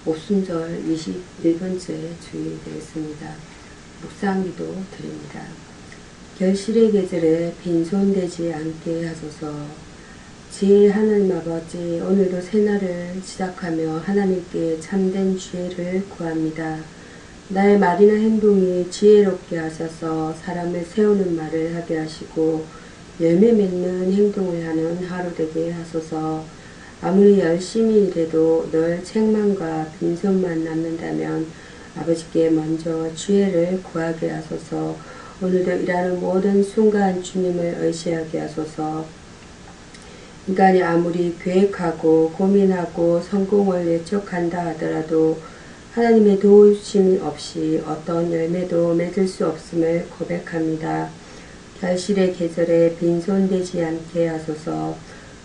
오순절 21번째 주일이 되겠습니다. 묵상기도 드립니다. 결실의 계절에 빈손되지 않게 하소서. 지혜의 하나님 아버지, 오늘도 새날을 시작하며 하나님께 참된 지혜를 구합니다. 나의 말이나 행동이 지혜롭게 하셔서 사람을 세우는 말을 하게 하시고 열매 맺는 행동을 하는 하루 되게 하소서. 아무리 열심히 일해도 늘 책망과 빈손만 남는다면 아버지께 먼저 지혜를 구하게 하소서. 오늘도 일하는 모든 순간 주님을 의지하게 하소서. 인간이 아무리 계획하고 고민하고 성공을 예측한다 하더라도 하나님의 도우심 없이 어떤 열매도 맺을 수 없음을 고백합니다. 결실의 계절에 빈손되지 않게 하소서.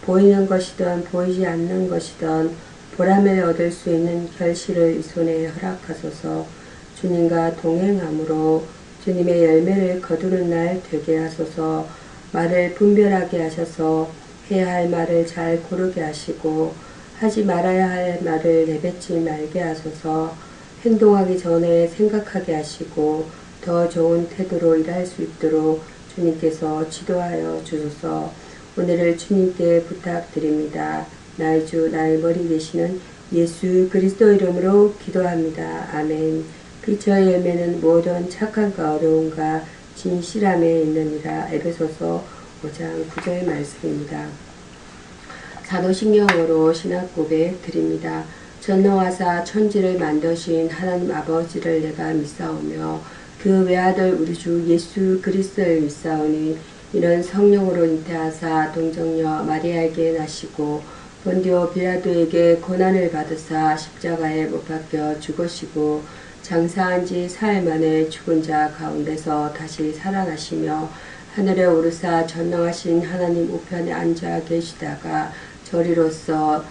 보이는 것이든 보이지 않는 것이든 보람을 얻을 수 있는 결실을 이 손에 허락하소서. 주님과 동행함으로 주님의 열매를 거두는 날 되게 하소서. 말을 분별하게 하셔서 해야 할 말을 잘 고르게 하시고 하지 말아야 할 말을 내뱉지 말게 하소서. 행동하기 전에 생각하게 하시고 더 좋은 태도로 일할 수 있도록 주님께서 지도하여 주소서. 오늘을 주님께 부탁드립니다. 나의 주 나의 머리 되시는 예수 그리스도 이름으로 기도합니다. 아멘. 빛의 열매는 모든 착함과 어려움과 진실함에 있느니라. 에베소서 5장 9절 말씀입니다. 사도신경으로 신학 고백 드립니다. 전능하사 천지를 만드신 하나님 아버지를 내가 믿사오며 그 외아들 우리 주 예수 그리스도를 믿사오니 이는 성령으로 잉태하사 동정녀 마리아에게 나시고 본디오 빌라도에게 고난을 받으사 십자가에 못 박혀 죽으시고 장사한 지 사흘 만에 죽은 자 가운데서 다시 살아나시며 하늘에 오르사 전능하신 하나님 우편에 앉아 계시다가 저리로서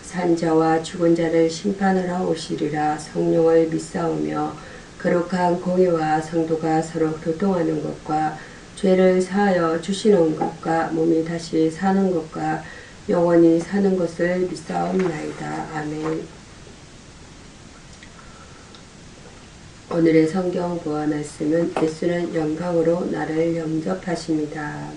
산자와 죽은 자를 심판하러 오시리라. 성령을 믿사오며 거룩한 공의와 성도가 서로 교통하는 것과 죄를 사하여 주시는 것과 몸이 다시 사는 것과 영원히 사는 것을 믿사옵나이다. 아멘. 오늘의 성경 보아 말씀은 예수는 영광으로 나를 영접하십니다.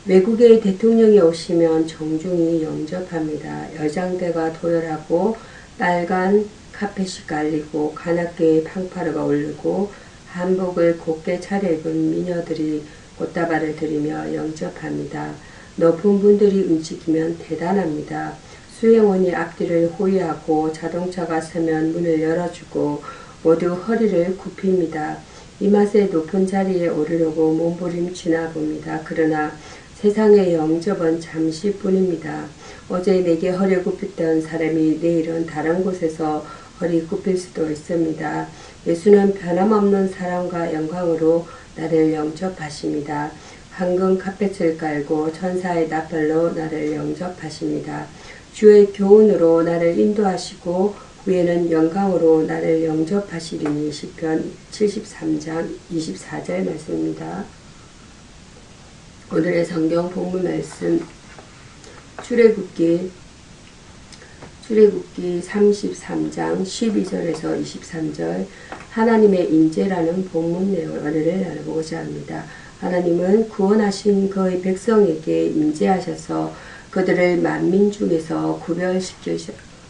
외국의 대통령이 오시면 정중히 영접합니다. 여장대가 도열하고 빨간 카펫이 깔리고 가나케의 팡파르가 오르고 한복을 곱게 차려입은 미녀들이 꽃다발을 들이며 영접합니다. 높은 분들이 움직이면 대단합니다. 수행원이 앞뒤를 호위하고 자동차가 서면 문을 열어주고 모두 허리를 굽힙니다. 이 맛에 높은 자리에 오르려고 몸부림치나 봅니다. 그러나 세상의 영접은 잠시뿐입니다. 어제 내게 허리 굽혔던 사람이 내일은 다른 곳에서 허리 굽힐 수도 있습니다. 예수는 변함없는 사랑과 영광으로 나를 영접하십니다. 황금 카펫을 깔고 천사의 나팔로 나를 영접하십니다. 주의 교훈으로 나를 인도하시고 후에는 영광으로 나를 영접하시리니 시편 73장 24절 말씀입니다. 오늘의 성경 본문 말씀 출애굽기 33장 12절에서 23절 하나님의 인재라는 본문 내용을 오늘 나눠보고자 합니다. 하나님은 구원하신 그의 백성에게 인재하셔서 그들을 만민 중에서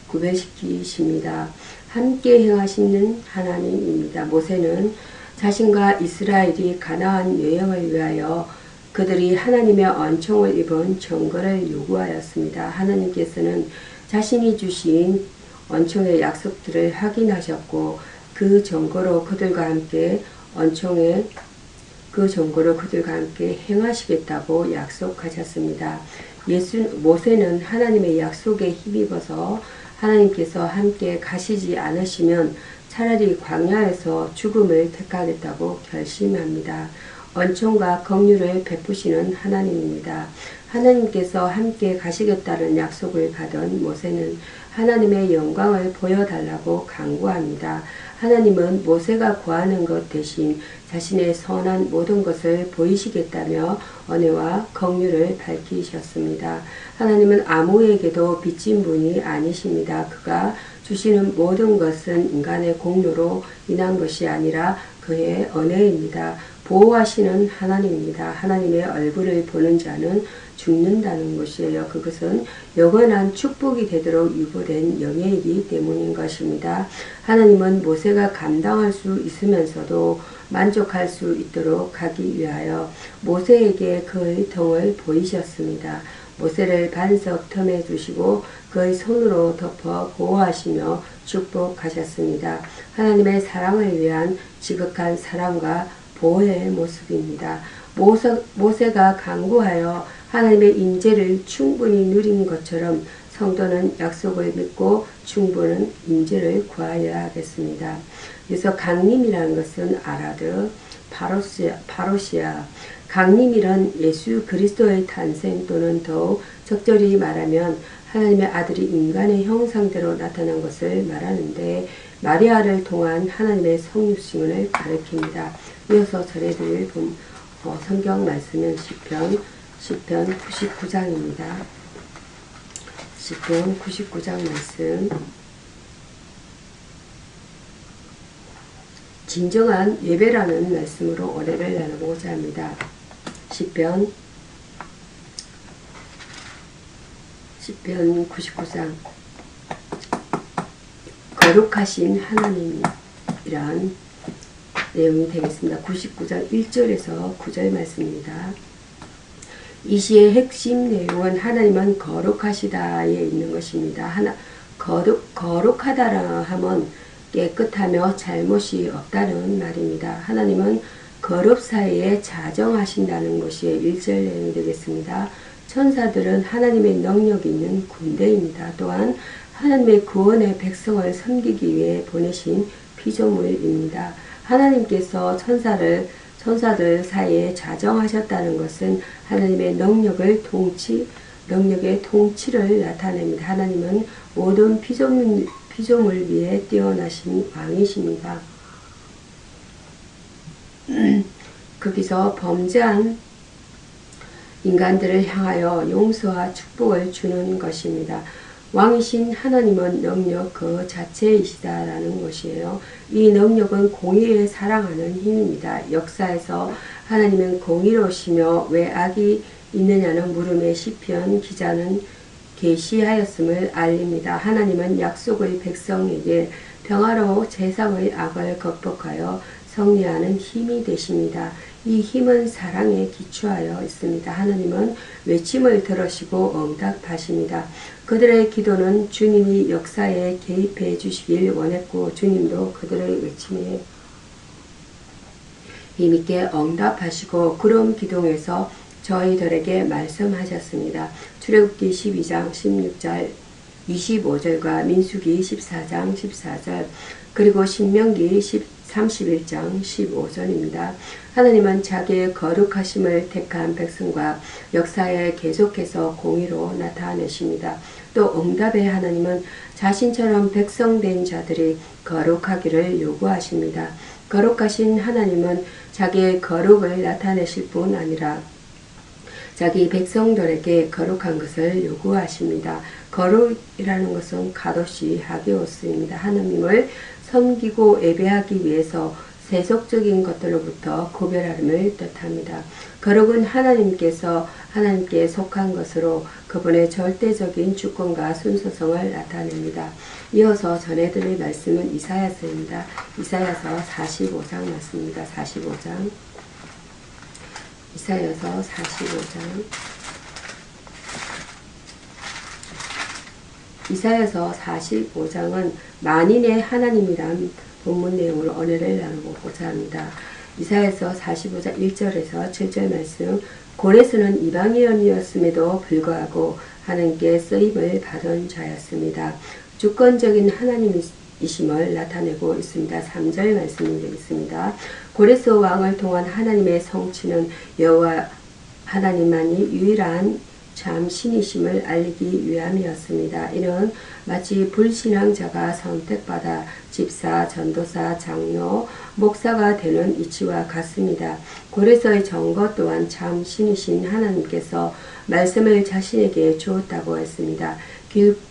구별시키십니다. 함께 행하시는 하나님입니다. 모세는 자신과 이스라엘이 가나안 여행을 위하여 그들이 하나님의 언총을 입은 증거를 요구하였습니다. 하나님께서는 자신이 주신 언총의 약속들을 확인하셨고 그 증거로 그들과 함께 행하시겠다고 약속하셨습니다. 모세는 하나님의 약속에 힘입어서 하나님께서 함께 가시지 않으시면 차라리 광야에서 죽음을 택하겠다고 결심합니다. 恩寵과 긍휼을 베푸시는 하나님입니다. 하나님께서 함께 가시겠다는 약속을 받은 모세는 하나님의 영광을 보여달라고 간구합니다. 하나님은 모세가 구하는 것 대신 자신의 선한 모든 것을 보이시겠다며 은혜와 긍휼을 밝히셨습니다. 하나님은 아무에게도 빚진 분이 아니십니다. 그가 주시는 모든 것은 인간의 공로로 인한 것이 아니라 그의 은혜입니다. 보호하시는 하나님입니다. 하나님의 얼굴을 보는 자는 죽는다는 것이에요. 그것은 영원한 축복이 되도록 유보된 영예이기 때문인 것입니다. 하나님은 모세가 감당할 수 있으면서도 만족할 수 있도록 하기 위하여 모세에게 그의 등을 보이셨습니다. 모세를 반석 틈에 두시고 그의 손으로 덮어 보호하시며 축복하셨습니다. 하나님의 사랑을 위한 지극한 사랑과 보호의 모습입니다. 모세가 간구하여 하나님의 인재를 충분히 누린 것처럼 성도는 약속을 믿고 충분한 인재를 구하여야 하겠습니다. 그래서 강림이라는 것은 아라드, 파로시아, 강림이란 예수 그리스도의 탄생 또는 더욱 적절히 말하면 하나님의 아들이 인간의 형상대로 나타난 것을 말하는데 마리아를 통한 하나님의 성육신을 가리킵니다. 이어서 전해드릴 성경 말씀은 시편 99장입니다. 시편 99장 말씀. 진정한 예배라는 말씀으로 은혜를 나누고자 합니다. 시편 99장. 거룩하신 하나님이란 내용이 되겠습니다. 99장 1절에서 9절 말씀입니다. 이 시의 핵심 내용은 하나님은 거룩하시다에 있는 것입니다. 거룩하다라 하면 깨끗하며 잘못이 없다는 말입니다. 하나님은 거룩 사이에 자정하신다는 것이 1절 내용이 되겠습니다. 천사들은 하나님의 능력이 있는 군대입니다. 또한 하나님의 구원의 백성을 섬기기 위해 보내신 피조물입니다. 하나님께서 천사들 사이에 자정하셨다는 것은 하나님의 능력의 통치를 나타냅니다. 하나님은 모든 피조물 위에 뛰어나신 왕이십니다. 거기서 범죄한 인간들을 향하여 용서와 축복을 주는 것입니다. 왕이신 하나님은 능력 그 자체이시다라는 것이에요. 이 능력은 공의에 사랑하는 힘입니다. 역사에서 하나님은 공의로우시며 왜 악이 있느냐는 물음에 시편 기자는 계시하였음을 알립니다. 하나님은 약속의 백성에게 평화로 세상의 악을 극복하여 승리하는 힘이 되십니다. 이 힘은 사랑에 기초하여 있습니다. 하나님은 외침을 들으시고 응답하십니다. 그들의 기도는 주님이 역사에 개입해 주시길 원했고 주님도 그들의 외침에 힘있게 응답하시고 구름 기둥에서 저희들에게 말씀하셨습니다. 출애굽기 12장 16절 25절과 민수기 14장 14절 그리고 신명기 31장 15절입니다. 하나님은 자기의 거룩하심을 택한 백성과 역사에 계속해서 공의로 나타내십니다. 또 응답의 하나님은 자신처럼 백성된 자들이 거룩하기를 요구하십니다. 거룩하신 하나님은 자기의 거룩을 나타내실 뿐 아니라 자기 백성들에게 거룩한 것을 요구하십니다. 거룩이라는 것은 가도시 하기오스입니다. 하나님을 섬기고 예배하기 위해서 세속적인 것들로부터 구별함을 뜻합니다. 거룩은 하나님께 속한 것으로 그분의 절대적인 주권과 순수성을 나타냅니다. 이어서 전해드릴 말씀은 이사야서입니다. 이사야서 45장 말씀입니다. 45장. 이사야서 45장. 이사야서 45장은 만인의 하나님이란 본문 내용으로 은혜를 나누고자 합니다. 이사야서 45장 1절에서 7절 말씀. 고레스는 이방인이었음에도 불구하고 하나님께 쓰임을 받은 자였습니다. 주권적인 이심을 나타내고 있습니다. 3절 말씀이 되겠습니다. 고레스 왕을 통한 하나님의 성취는 여호와 하나님만이 유일한 참 신이심을 알리기 위함이었습니다. 이는 마치 불신앙자가 선택받아 집사, 전도사, 장로, 목사가 되는 이치와 같습니다. 고레스의 정거 또한 참 신이신 하나님께서 말씀을 자신에게 주었다고 했습니다.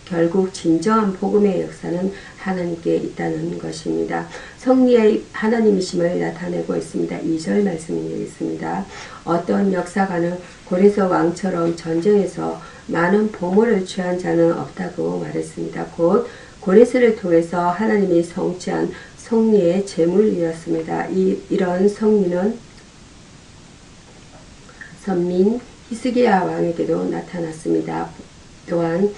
결국 진정한 복음의 역사는 하나님께 있다는 것입니다. 성리의 하나님이심을 나타내고 있습니다. 2절 말씀이 되겠습니다. 어떤 역사가는 고레스 왕처럼 전쟁에서 많은 보물을 취한 자는 없다고 말했습니다. 곧 고레스를 통해서 하나님이 성취한 성리의 제물이었습니다. 이런 성리는 선민 히스기야 왕에게도 나타났습니다. 또한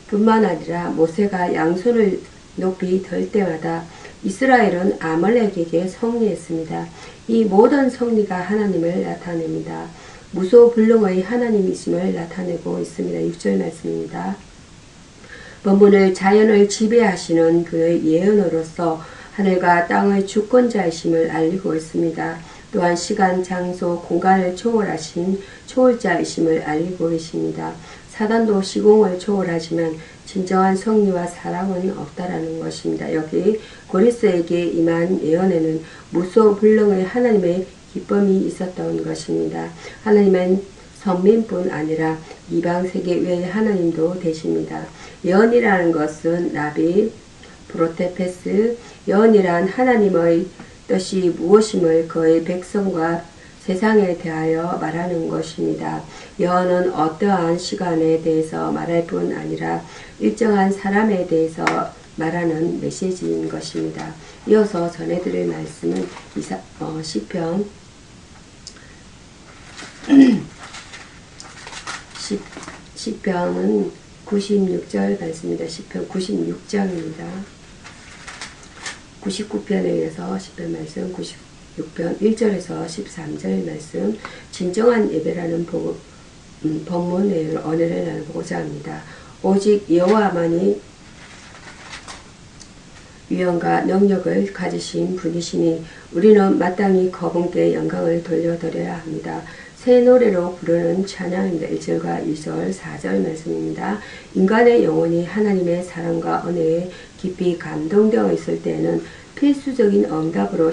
뿐만 아니라 모세가 양손을 높이 들 때마다 이스라엘은 아말렉에게 승리했습니다. 이 모든 승리가 하나님을 나타냅니다. 무소불능의 하나님이심을 나타내고 있습니다. 6절 말씀입니다. 본문을 자연을 지배하시는 그의 예언으로서 하늘과 땅의 주권자이심을 알리고 있습니다. 또한 시간, 장소, 공간을 초월하신 초월자이심을 알리고 계십니다. 사단도 시공을 초월하지만 진정한 성리와 사랑은 없다라는 것입니다. 여기 고레스에게 임한 예언에는 무소불능의 하나님의 기쁨이 있었던 것입니다. 하나님은 선민뿐 아니라 이방 세계 외의 하나님도 되십니다. 예언이라는 것은 나비, 프로테페스, 예언이란 하나님의 뜻이 무엇임을 그의 백성과 세상에 대하여 말하는 것입니다. 예언은 어떠한 시간에 대해서 말할 뿐 아니라 일정한 사람에 대해서 말하는 메시지인 것입니다. 이어서 전해드릴 말씀은 시편 10편은 96절 말씀입니다. 시편 96장입니다. 99편에 이어서 10편 말씀 96편 1절에서 13절 말씀 진정한 예배라는 본문 내용을 언해를 나누고자 합니다. 오직 여호와만이 위엄과 능력을 가지신 분이시니 우리는 마땅히 그분께 영광을 돌려드려야 합니다. 새 노래로 부르는 찬양입니다. 1절과 2절, 4절 말씀입니다. 인간의 영혼이 하나님의 사랑과 은혜에 깊이 감동되어 있을 때에는 필수적인 응답으로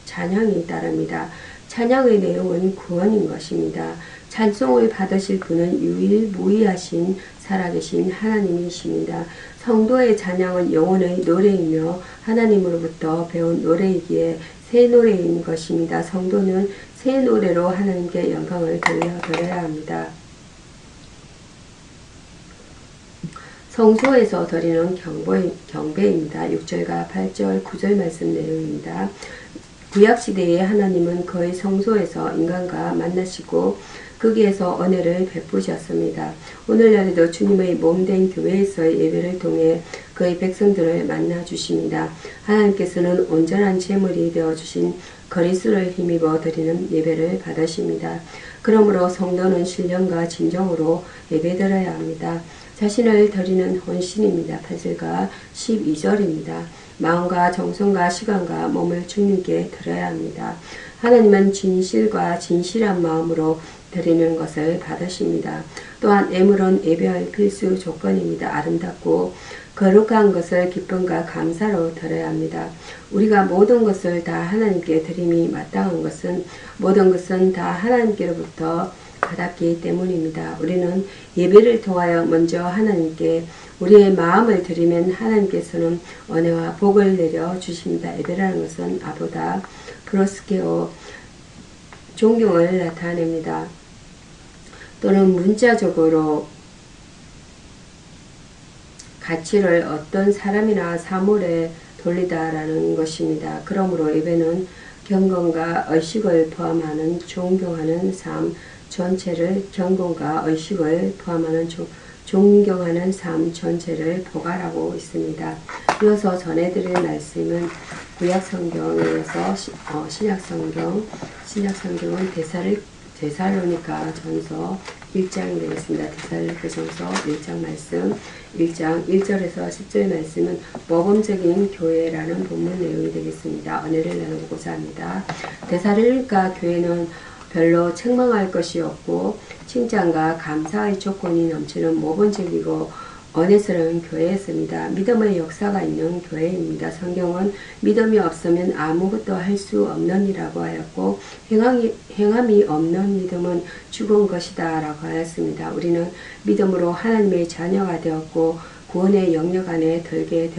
찬양이 따릅니다. 찬양의 내용은 구원인 것입니다. 찬송을 받으실 분은 유일무이하신 살아계신 하나님이십니다. 성도의 찬양은 영혼의 노래이며 하나님으로부터 배운 노래이기에 새 노래인 것입니다. 성도는 새 노래로 하나님께 영광을 돌려드려야 합니다. 성소에서 드리는 경배입니다. 6절과 8절, 9절 말씀 내용입니다. 구약시대의 하나님은 그의 성소에서 인간과 만나시고 거기에서 은혜를 베푸셨습니다. 오늘날에도 주님의 몸된 교회에서의 예배를 통해 그의 백성들을 만나주십니다. 하나님께서는 온전한 제물이 되어주신 그리스도를 힘입어 드리는 예배를 받으십니다. 그러므로 성도는 신령과 진정으로 예배드려야 합니다. 자신을 드리는 헌신입니다. 8절과 12절입니다. 마음과 정성과 시간과 몸을 주님께 드려야 합니다. 하나님은 진실과 진실한 마음으로 드리는 것을 받으십니다. 또한 예물은 예배의 필수 조건입니다. 아름답고 거룩한 것을 기쁨과 감사로 드려야 합니다. 우리가 모든 것을 다 하나님께 드림이 마땅한 것은 모든 것은 다 하나님께로부터 받았기 때문입니다. 우리는 예배를 통하여 먼저 하나님께 우리의 마음을 드리면 하나님께서는 은혜와 복을 내려 주십니다. 예배라는 것은 아보다 프로스케오 존경을 나타냅니다. 또는 문자적으로 가치를 어떤 사람이나 사물에 돌리다라는 것입니다. 그러므로 예배는 경건과 의식을 포함하는 존경하는 삶 전체를 경건과 의식을 포함하는 존경하는 삶 전체를 포괄하고 있습니다. 이어서 전해드릴 말씀은 구약성경에서 신약성경은 데살로니가 전서 1장이 되겠습니다. 데살로니가전서 1장 말씀 1장 1절에서 10절 말씀은 모범적인 교회라는 본문 내용이 되겠습니다. 은혜를 나누고자 합니다. 데살로니가 교회는 별로 책망할 것이 없고 칭찬과 감사의 조건이 넘치는 모범적이고 은혜스러운 교회였습니다. 믿음의 역사가 있는 교회입니다. 성경은 믿음이 없으면 아무것도 할 수 없는 이라고 하였고 행함이 없는 믿음은 죽은 것이다 라고 하였습니다. 우리는 믿음으로 하나님의 자녀가 되었고 구원의 영역 안에 들게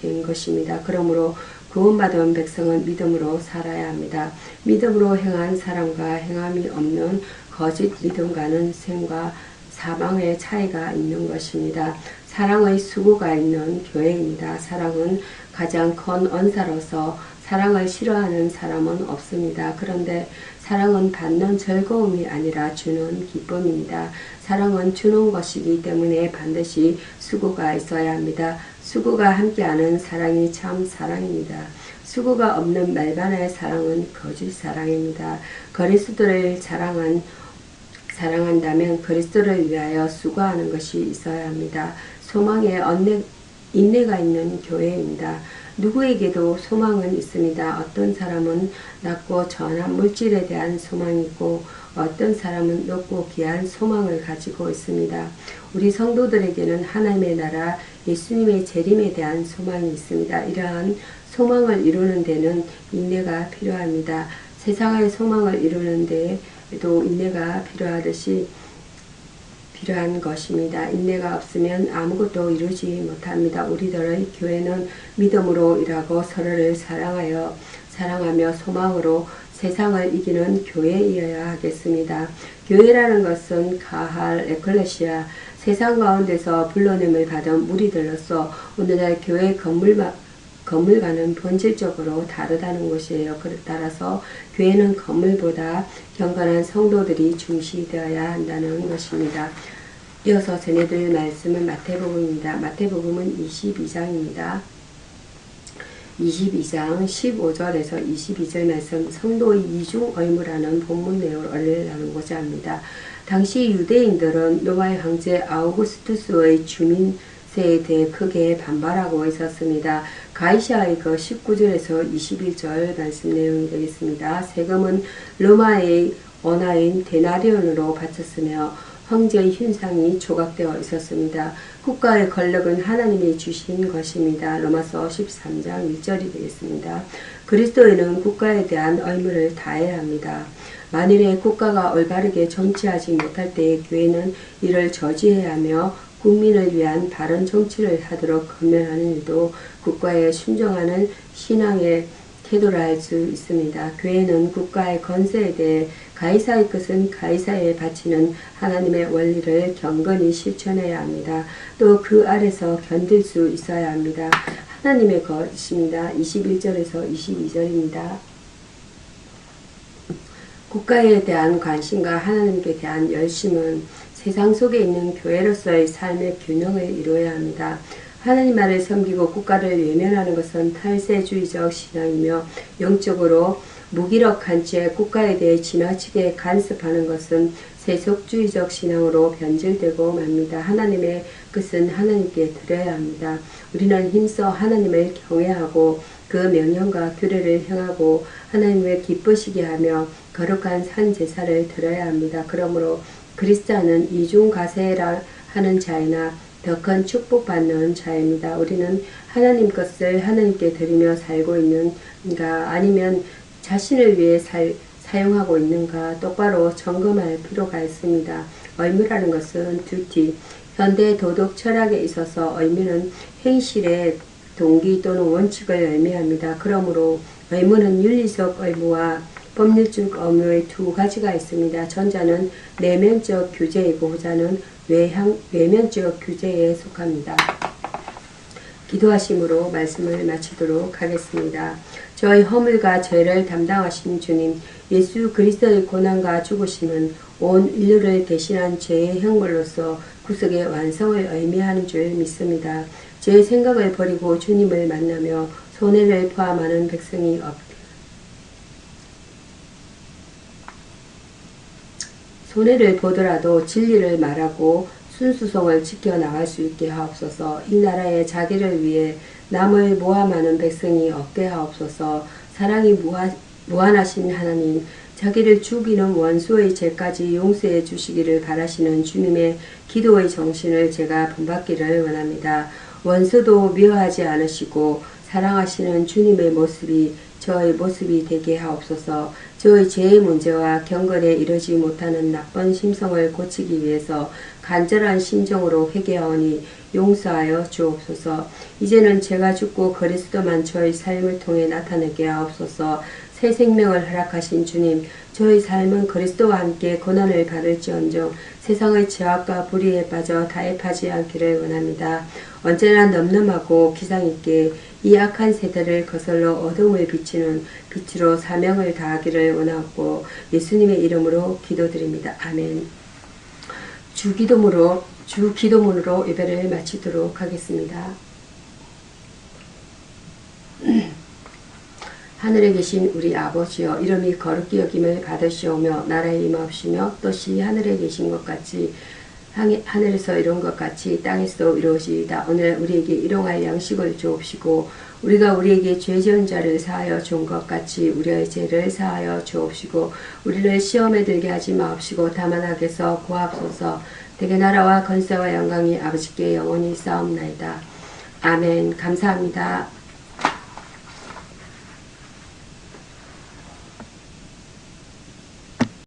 된 것입니다. 그러므로 구원받은 백성은 믿음으로 살아야 합니다. 믿음으로 행한 사람과 행함이 없는 거짓 믿음과는 생과 사망의 차이가 있는 것입니다. 사랑의 수고가 있는 교회입니다. 사랑은 가장 큰 언사로서 사랑을 싫어하는 사람은 없습니다. 그런데 사랑은 받는 즐거움이 아니라 주는 기쁨입니다. 사랑은 주는 것이기 때문에 반드시 수고가 있어야 합니다. 수고가 함께하는 사랑이 참 사랑입니다. 수고가 없는 말반의 사랑은 거짓 사랑입니다. 그리스도를 사랑한다면 그리스도를 위하여 수고하는 것이 있어야 합니다. 소망에 인내가 있는 교회입니다. 누구에게도 소망은 있습니다. 어떤 사람은 낮고 전한 물질에 대한 소망이 있고 어떤 사람은 높고 귀한 소망을 가지고 있습니다. 우리 성도들에게는 하나님의 나라 예수님의 재림에 대한 소망이 있습니다. 이러한 소망을 이루는 데는 인내가 필요합니다. 세상의 소망을 이루는 데에도 인내가 필요한 것입니다. 인내가 없으면 아무것도 이루지 못합니다. 우리들의 교회는 믿음으로 일하고 서로를 사랑하며 소망으로 세상을 이기는 교회이어야 하겠습니다. 교회라는 것은 가할 에클레시아 세상 가운데서 불러냄을 받은 무리들로서 오늘날 교회 건물과는 본질적으로 다르다는 것이에요. 따라서 교회는 건물보다 경건한 성도들이 중시되어야 한다는 것입니다. 이어서 전해드릴 말씀은 마태복음입니다. 마태복음은 22장입니다. 22장 15절에서 22절 말씀 성도의 이중 의무라는 본문 내용을 나누고자 합니다. 당시 유대인들은 로마의 황제 아우구스투스의 주민세에 대해 크게 반발하고 있었습니다. 가이샤의 19절에서 21절 말씀 내용이 되겠습니다. 세금은 로마의 원화인 데나리온으로 바쳤으며 황제의 흉상이 조각되어 있었습니다. 국가의 권력은 하나님이 주신 것입니다. 로마서 13장 1절이 되겠습니다. 그리스도인은 국가에 대한 의무를 다해야 합니다. 만일에 국가가 올바르게 정치하지 못할 때에 교회는 이를 저지해야 하며 국민을 위한 바른 정치를 하도록 권면하는 일도 국가에 순종하는 신앙의 태도라 할 수 있습니다. 교회는 국가의 권세에 대해 가이사의 것은 가이사에 바치는 하나님의 원리를 경건히 실천해야 합니다. 또 그 아래서 견딜 수 있어야 합니다. 하나님의 것입니다. 21절에서 22절입니다. 국가에 대한 관심과 하나님께 대한 열심은 세상 속에 있는 교회로서의 삶의 균형을 이루어야 합니다. 하나님 말을 섬기고 국가를 외면하는 것은 탈세주의적 신앙이며 영적으로 무기력한 채 국가에 대해 지나치게 간섭하는 것은 세속주의적 신앙으로 변질되고 맙니다. 하나님의 것은 하나님께 드려야 합니다. 우리는 힘써 하나님을 경외하고 그 명령과 규례를 행하고 하나님을 기쁘시게 하며 거룩한 산 제사를 드려야 합니다. 그러므로 그리스도는 이중가세라 하는 자이나 더 큰 축복받는 자입니다. 우리는 하나님 것을 하나님께 드리며 살고 있는가 아니면 자신을 위해 사용하고 있는가 똑바로 점검할 필요가 있습니다. 의무라는 것은 듀티, 현대 도덕 철학에 있어서 의무는 행실의 동기 또는 원칙을 의미합니다. 그러므로 의무는 윤리적 의무와 법률적 의무의 두 가지가 있습니다. 전자는 내면적 규제이고 후자는 외면적 규제에 속합니다. 기도하심으로 말씀을 마치도록 하겠습니다. 저희 허물과 죄를 담당하신 주님, 예수 그리스도의 고난과 죽으심은 온 인류를 대신한 죄의 형벌로서 구속의 완성을 의미하는 줄 믿습니다. 제 생각을 버리고 주님을 만나며 손해를 포함하는 백성이 손해를 보더라도 진리를 말하고 순수성을 지켜나갈 수 있게 하옵소서. 이 나라에 자기를 위해 남을 모함하는 백성이 없게 하옵소서. 사랑이 무한하신 하나님, 자기를 죽이는 원수의 죄까지 용서해 주시기를 바라시는 주님의 기도의 정신을 제가 본받기를 원합니다. 원수도 미워하지 않으시고 사랑하시는 주님의 모습이 저의 모습이 되게 하옵소서. 저의 죄의 문제와 경건에 이르지 못하는 나쁜 심성을 고치기 위해서 간절한 심정으로 회개하오니 용서하여 주옵소서. 이제는 제가 죽고 그리스도만 저의 삶을 통해 나타내게 하옵소서. 새 생명을 허락하신 주님, 저의 삶은 그리스도와 함께 고난을 받을지언정 세상의 죄악과 불의에 빠져 타협하지 않기를 원합니다. 언제나 넘넘하고 기상있게 이 악한 세대를 거슬러 어둠을 비치는 빛으로 사명을 다하기를 원하고 예수님의 이름으로 기도드립니다. 아멘. 주 기도문으로 예배를 마치도록 하겠습니다. 하늘에 계신 우리 아버지여, 이름이 거룩히 여김을 받으시오며 나라에 임하옵시며 뜻이 하늘에 계신 것 같이 하늘에서 이룬 것 같이 땅에서 이루어지이다. 오늘 우리에게 일용할 양식을 주옵시고 우리가 우리에게 죄 지은 자를 사하여 준 것 같이 우리의 죄를 사하여 주옵시고 우리를 시험에 들게 하지 마옵시고 다만 악에서 구하옵소서. 대개 나라와 권세와 영광이 아버지께 영원히 싸움나이다. 아멘. 감사합니다.